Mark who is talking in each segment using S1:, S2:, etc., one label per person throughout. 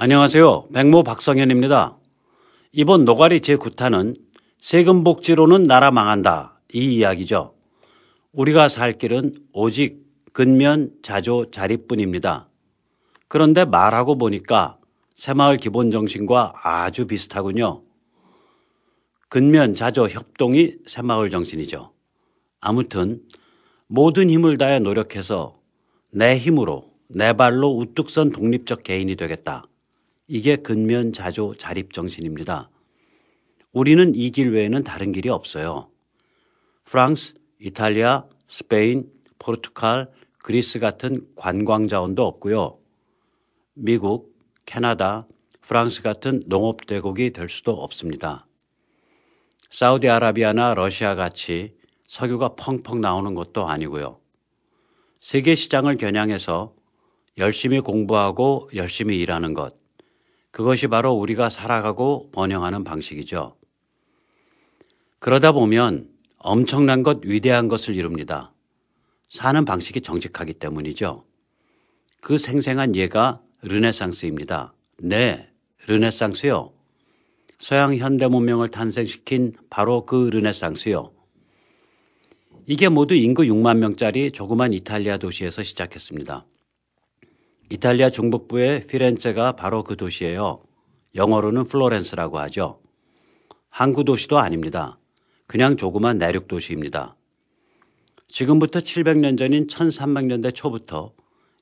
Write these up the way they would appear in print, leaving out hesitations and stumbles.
S1: 안녕하세요. 백모 박성현입니다. 이번 노가리 제9탄은 세금 복지로는 나라 망한다 이 이야기죠. 우리가 살 길은 오직 근면 자조 자립뿐입니다. 그런데 말하고 보니까 새마을 기본 정신과 아주 비슷하군요. 근면 자조 협동이 새마을 정신이죠. 아무튼 모든 힘을 다해 노력해서 내 힘으로 내 발로 우뚝 선 독립적 개인이 되겠다. 이게 근면 자조 자립 정신입니다. 우리는 이 길 외에는 다른 길이 없어요. 프랑스, 이탈리아, 스페인, 포르투갈, 그리스 같은 관광 자원도 없고요. 미국, 캐나다, 프랑스 같은 농업 대국이 될 수도 없습니다. 사우디아라비아나 러시아 같이 석유가 펑펑 나오는 것도 아니고요. 세계 시장을 겨냥해서 열심히 공부하고 열심히 일하는 것. 그것이 바로 우리가 살아가고 번영하는 방식이죠. 그러다 보면 엄청난 것, 위대한 것을 이룹니다. 사는 방식이 정직하기 때문이죠. 그 생생한 예가 르네상스입니다. 네, 르네상스요. 서양 현대 문명을 탄생시킨 바로 그 르네상스요. 이게 모두 인구 6만 명짜리 조그만 이탈리아 도시에서 시작했습니다. 이탈리아 중북부의 피렌체가 바로 그 도시예요. 영어로는 플로렌스라고 하죠. 항구 도시도 아닙니다. 그냥 조그만 내륙 도시입니다. 지금부터 700년 전인 1300년대 초부터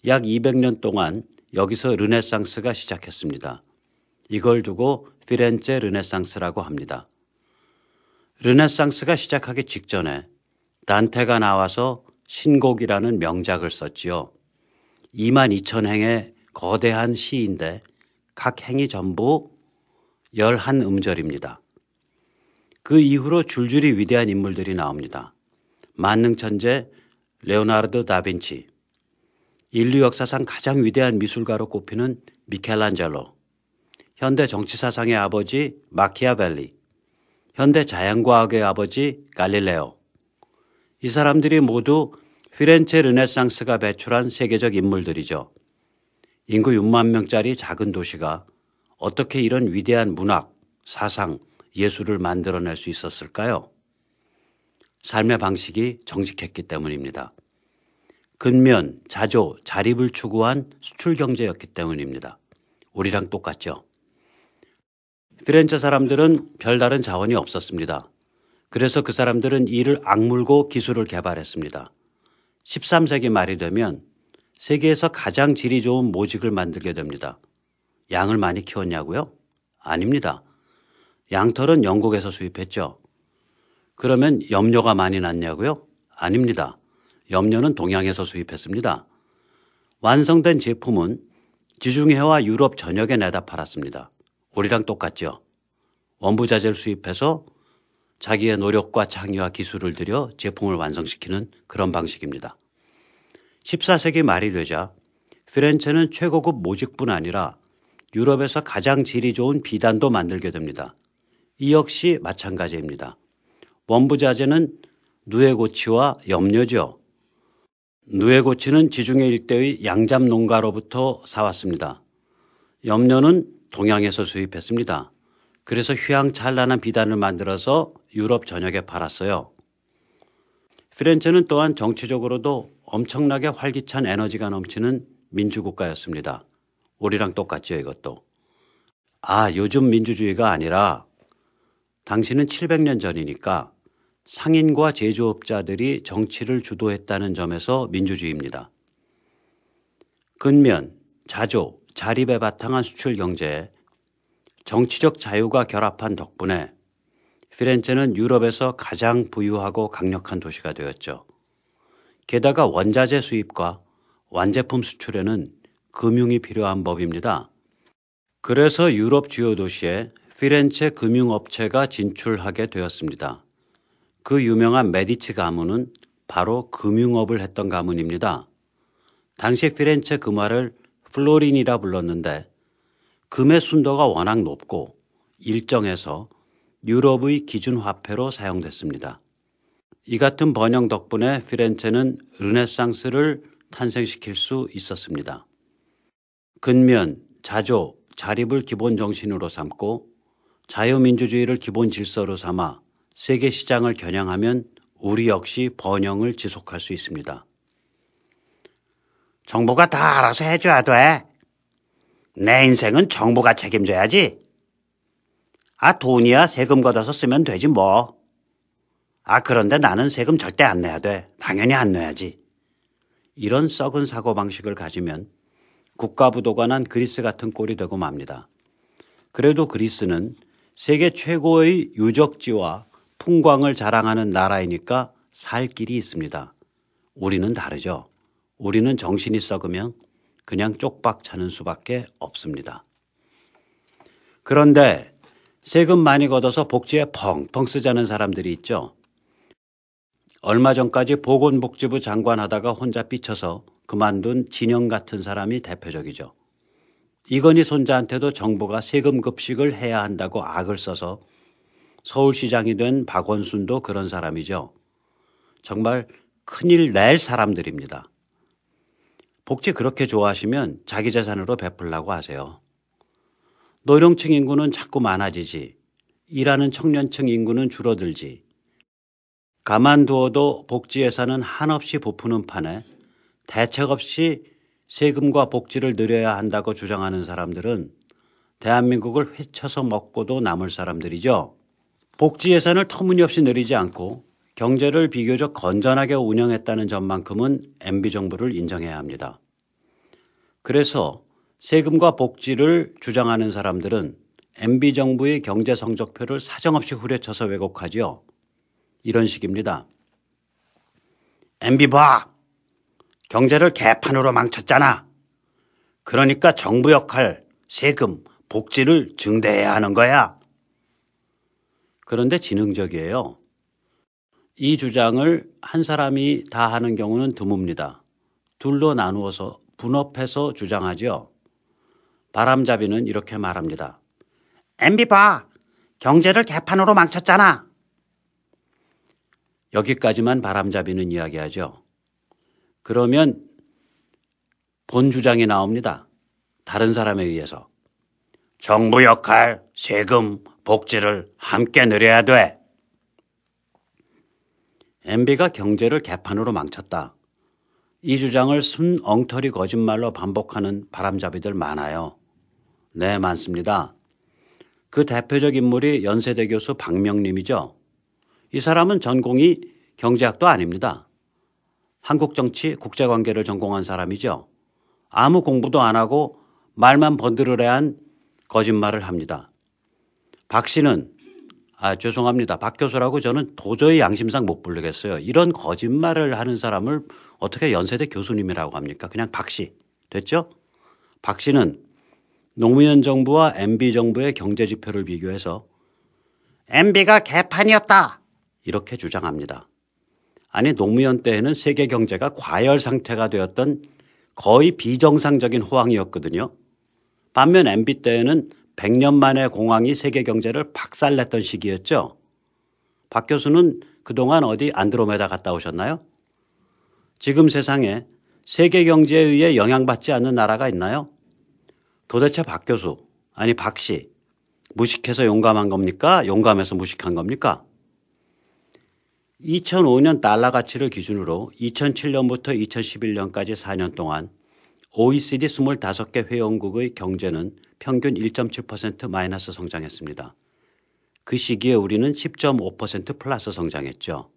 S1: 약 200년 동안 여기서 르네상스가 시작했습니다. 이걸 두고 피렌체 르네상스라고 합니다. 르네상스가 시작하기 직전에 단테가 나와서 신곡이라는 명작을 썼지요. 22,000행의 거대한 시인데 각 행이 전부 11음절입니다. 그 이후로 줄줄이 위대한 인물들이 나옵니다. 만능천재 레오나르도 다빈치, 인류 역사상 가장 위대한 미술가로 꼽히는 미켈란젤로, 현대 정치사상의 아버지 마키아벨리, 현대 자연과학의 아버지 갈릴레오. 이 사람들이 모두 피렌체 르네상스가 배출한 세계적 인물들이죠. 인구 6만 명짜리 작은 도시가 어떻게 이런 위대한 문학, 사상, 예술을 만들어낼 수 있었을까요? 삶의 방식이 정직했기 때문입니다. 근면, 자조, 자립을 추구한 수출 경제였기 때문입니다. 우리랑 똑같죠. 피렌체 사람들은 별다른 자원이 없었습니다. 그래서 그 사람들은 이를 악물고 기술을 개발했습니다. 13세기 말이 되면 세계에서 가장 질이 좋은 모직을 만들게 됩니다. 양을 많이 키웠냐고요? 아닙니다. 양털은 영국에서 수입했죠. 그러면 염료가 많이 났냐고요? 아닙니다. 염료는 동양에서 수입했습니다. 완성된 제품은 지중해와 유럽 전역에 내다 팔았습니다. 우리랑 똑같죠. 원부자재를 수입해서 자기의 노력과 창의와 기술을 들여 제품을 완성시키는 그런 방식입니다. 14세기 말이 되자 피렌체는 최고급 모직뿐 아니라 유럽에서 가장 질이 좋은 비단도 만들게 됩니다. 이 역시 마찬가지입니다. 원부자재는 누에고치와 염료죠. 누에고치는 지중해 일대의 양잡 농가로부터 사왔습니다. 염료는 동양에서 수입했습니다. 그래서 휘황찬란한 비단을 만들어서 유럽 전역에 팔았어요. 피렌체는 또한 정치적으로도 엄청나게 활기찬 에너지가 넘치는 민주국가였습니다. 우리랑 똑같죠, 이것도. 요즘 민주주의가 아니라 당시는 700년 전이니까 상인과 제조업자들이 정치를 주도했다는 점에서 민주주의입니다. 근면, 자조, 자립에 바탕한 수출 경제에 정치적 자유가 결합한 덕분에 피렌체는 유럽에서 가장 부유하고 강력한 도시가 되었죠. 게다가 원자재 수입과 완제품 수출에는 금융이 필요한 법입니다. 그래서 유럽 주요 도시에 피렌체 금융업체가 진출하게 되었습니다. 그 유명한 메디치 가문은 바로 금융업을 했던 가문입니다. 당시 피렌체 금화를 플로린이라 불렀는데 금의 순도가 워낙 높고 일정해서 유럽의 기준 화폐로 사용됐습니다. 이 같은 번영 덕분에 피렌체는 르네상스를 탄생시킬 수 있었습니다. 근면, 자조, 자립을 기본 정신으로 삼고 자유민주주의를 기본 질서로 삼아 세계 시장을 겨냥하면 우리 역시 번영을 지속할 수 있습니다.
S2: 정부가 다 알아서 해줘야 돼. 내 인생은 정부가 책임져야지. 돈이야 세금 걷어서 쓰면 되지 뭐. 그런데 나는 세금 절대 안 내야 돼. 당연히 안 내야지.
S1: 이런 썩은 사고방식을 가지면 국가부도가 난 그리스 같은 꼴이 되고 맙니다. 그래도 그리스는 세계 최고의 유적지와 풍광을 자랑하는 나라이니까 살 길이 있습니다. 우리는 다르죠. 우리는 정신이 썩으면 그냥 쪽박 차는 수밖에 없습니다. 그런데 세금 많이 걷어서 복지에 펑펑 쓰자는 사람들이 있죠. 얼마 전까지 보건복지부 장관 하다가 혼자 삐쳐서 그만둔 진영 같은 사람이 대표적이죠. 이건희 손자한테도 정부가 세금 급식을 해야 한다고 악을 써서 서울시장이 된 박원순도 그런 사람이죠. 정말 큰일 낼 사람들입니다. 복지 그렇게 좋아하시면 자기 재산으로 베풀라고 하세요. 노령층 인구는 자꾸 많아지지, 일하는 청년층 인구는 줄어들지, 가만두어도 복지 예산은 한없이 부푸는 판에 대책 없이 세금과 복지를 늘려야 한다고 주장하는 사람들은 대한민국을 회쳐서 먹고도 남을 사람들이죠. 복지 예산을 터무니없이 늘리지 않고 경제를 비교적 건전하게 운영했다는 점만큼은 MB정부를 인정해야 합니다. 그래서 세금과 복지를 주장하는 사람들은 MB정부의 경제 성적표를 사정없이 후려쳐서 왜곡하지요. 이런 식입니다.
S2: MB 봐. 경제를 개판으로 망쳤잖아. 그러니까 정부 역할, 세금, 복지를 증대해야 하는 거야.
S1: 그런데 지능적이에요. 이 주장을 한 사람이 다 하는 경우는 드뭅니다. 둘로 나누어서 분업해서 주장하죠. 바람잡이는 이렇게 말합니다.
S2: MB 봐. 경제를 개판으로 망쳤잖아.
S1: 여기까지만 바람잡이는 이야기하죠. 그러면 본 주장이 나옵니다. 다른 사람에 의해서.
S2: 정부 역할, 세금, 복지를 함께 늘려야 돼.
S1: MB가 경제를 개판으로 망쳤다. 이 주장을 순 엉터리 거짓말로 반복하는 바람잡이들 많아요. 네, 많습니다. 그 대표적 인물이 연세대 교수 박명림이죠. 이 사람은 전공이 경제학도 아닙니다. 한국 정치, 국제관계를 전공한 사람이죠. 아무 공부도 안 하고 말만 번드르르한 거짓말을 합니다. 박 씨는 죄송합니다. 박 교수라고 저는 도저히 양심상 못 부르겠어요. 이런 거짓말을 하는 사람을 어떻게 연세대 교수님이라고 합니까? 그냥 박 씨. 됐죠? 박 씨는 노무현 정부와 MB 정부의 경제지표를 비교해서
S2: MB가 개판이었다.
S1: 이렇게 주장합니다. 아니, 노무현 때에는 세계 경제가 과열 상태가 되었던 거의 비정상적인 호황이었거든요. 반면 MB 때에는 100년 만에 공황이 세계 경제를 박살냈던 시기였죠. 박 교수는 그동안 어디 안드로메다 갔다 오셨나요? 지금 세상에 세계 경제에 의해 영향받지 않는 나라가 있나요? 도대체 박 교수, 아니 박 씨, 무식해서 용감한 겁니까? 용감해서 무식한 겁니까? 2005년 달러 가치를 기준으로 2007년부터 2011년까지 4년 동안 OECD 25개 회원국의 경제는 평균 1.7% 마이너스 성장했습니다. 그 시기에 우리는 10.5% 플러스 성장했죠.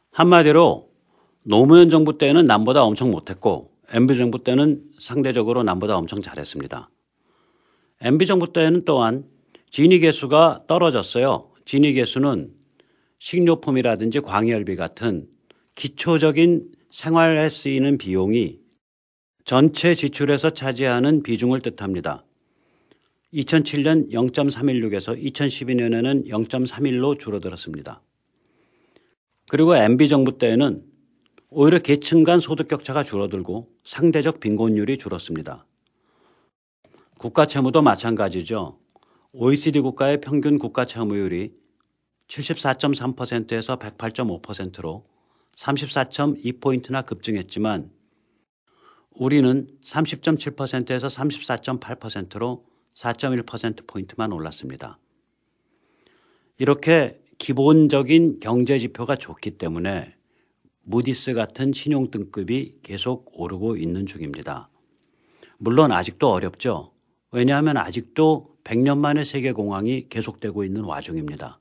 S1: 한마디로 노무현 정부 때는 남보다 엄청 못했고 MB 정부 때는 상대적으로 남보다 엄청 잘했습니다. MB 정부 때는 또한 진위 계수가 떨어졌어요. 진위 계수는 식료품이라든지 광열비 같은 기초적인 생활에 쓰이는 비용이 전체 지출에서 차지하는 비중을 뜻합니다. 2007년 0.316에서 2012년에는 0.31로 줄어들었습니다. 그리고 MB 정부 때에는 오히려 계층 간 소득 격차가 줄어들고 상대적 빈곤율이 줄었습니다. 국가 채무도 마찬가지죠. OECD 국가의 평균 국가 채무율이 74.3%에서 108.5%로 34.2포인트나 급증했지만 우리는 30.7%에서 34.8%로 4.1%포인트만 올랐습니다. 이렇게 기본적인 경제 지표가 좋기 때문에 무디스 같은 신용등급이 계속 오르고 있는 중입니다. 물론 아직도 어렵죠. 왜냐하면 아직도 100년 만에 세계공황이 계속되고 있는 와중입니다.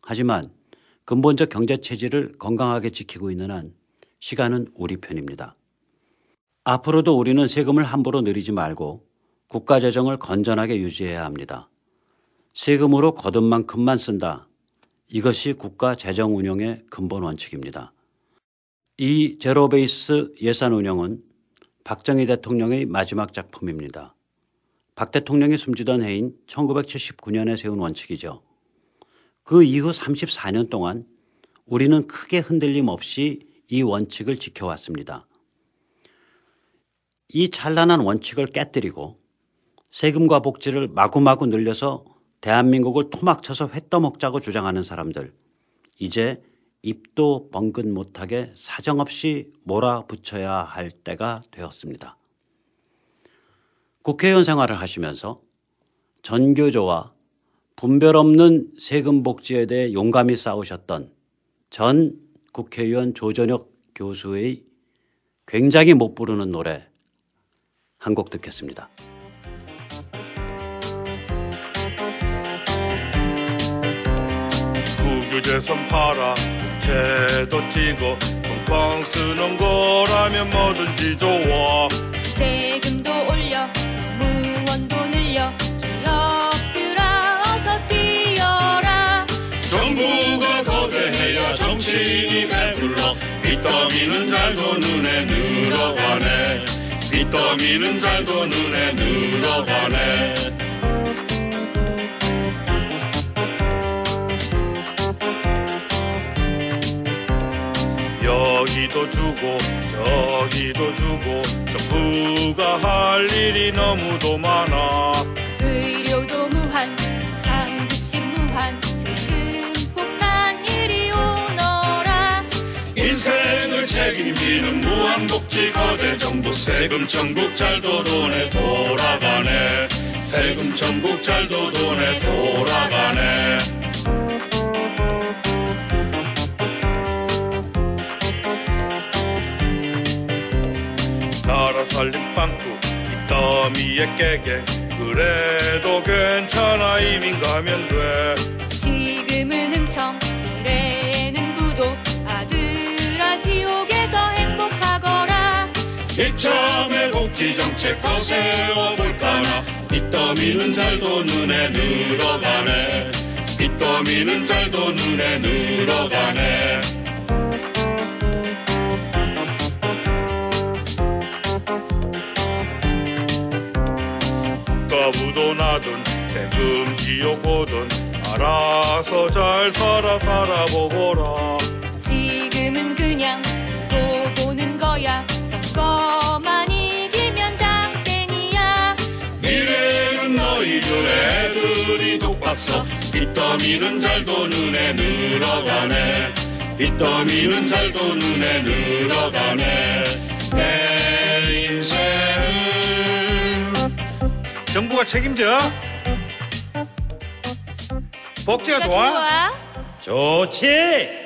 S1: 하지만 근본적 경제 체질을 건강하게 지키고 있는 한 시간은 우리 편입니다. 앞으로도 우리는 세금을 함부로 늘리지 말고 국가 재정을 건전하게 유지해야 합니다. 세금으로 거둔 만큼만 쓴다. 이것이 국가 재정 운영의 근본 원칙입니다. 이 제로 베이스 예산 운영은 박정희 대통령의 마지막 작품입니다. 박 대통령이 숨지던 해인 1979년에 세운 원칙이죠. 그 이후 34년 동안 우리는 크게 흔들림 없이 이 원칙을 지켜왔습니다. 이 찬란한 원칙을 깨뜨리고 세금과 복지를 마구마구 늘려서 대한민국을 토막쳐서 회 떠먹자고 주장하는 사람들, 이제 입도 뻥긋 못하게 사정없이 몰아붙여야 할 때가 되었습니다. 국회의원 생활을 하시면서 전교조와 분별 없는 세금 복지에 대해 용감히 싸우셨던 전 국회의원 조전혁 교수의 굉장히 못 부르는 노래 한 곡 듣겠습니다.
S3: 국유재산 팔아 국채도 찌고 펑펑 쓰는 거라면 뭐든지 좋아.
S4: 세금도 올려 무원도 늘려 기업들아 어서 뛰어라.
S3: 정부가 거대해야 정치인이 배불러 빚더미는 잘도 눈에 늘어가네. 빚더미는 잘도 눈에 늘어가네. 여기도 주고 저기도 주고 정부가 할 일이 너무도 많아.
S4: 의료도 무한 상급식 무한 세금 폭탄 이리 오너라.
S3: 인생을 책임지는 무한복지 거대 정부. 세금 천국 잘도 돈에 돌아가네. 세금 천국 잘도 돈에 돌아가네. 나라 살림 빵꾸 빚더미에 깨게 그래도 괜찮아. 이민 가면 돼.
S4: 지금은 흥청 미래에는 부도 아들아 지옥에서 행복하거라.
S3: 이참에 복지정책 더 세워볼까나. 빚더미는 잘도 눈에 늘어가네. 빚더미는 잘도 눈에 늘어가네. 가부도 나든 세금 지옥 오든 알아서 잘 살아보거라.
S4: 지금은 그냥 쓰고 보는 거야. 선거만 이기면 장땡이야.
S3: 미래는 너희들 애들이 독박서. 빚더미는 잘도 눈에 늘어가네. 빚더미는 잘도 눈에 늘어가네. 내 인생은 정부가 책임져. 복지가 좋아?
S4: 좋아?
S1: 좋지.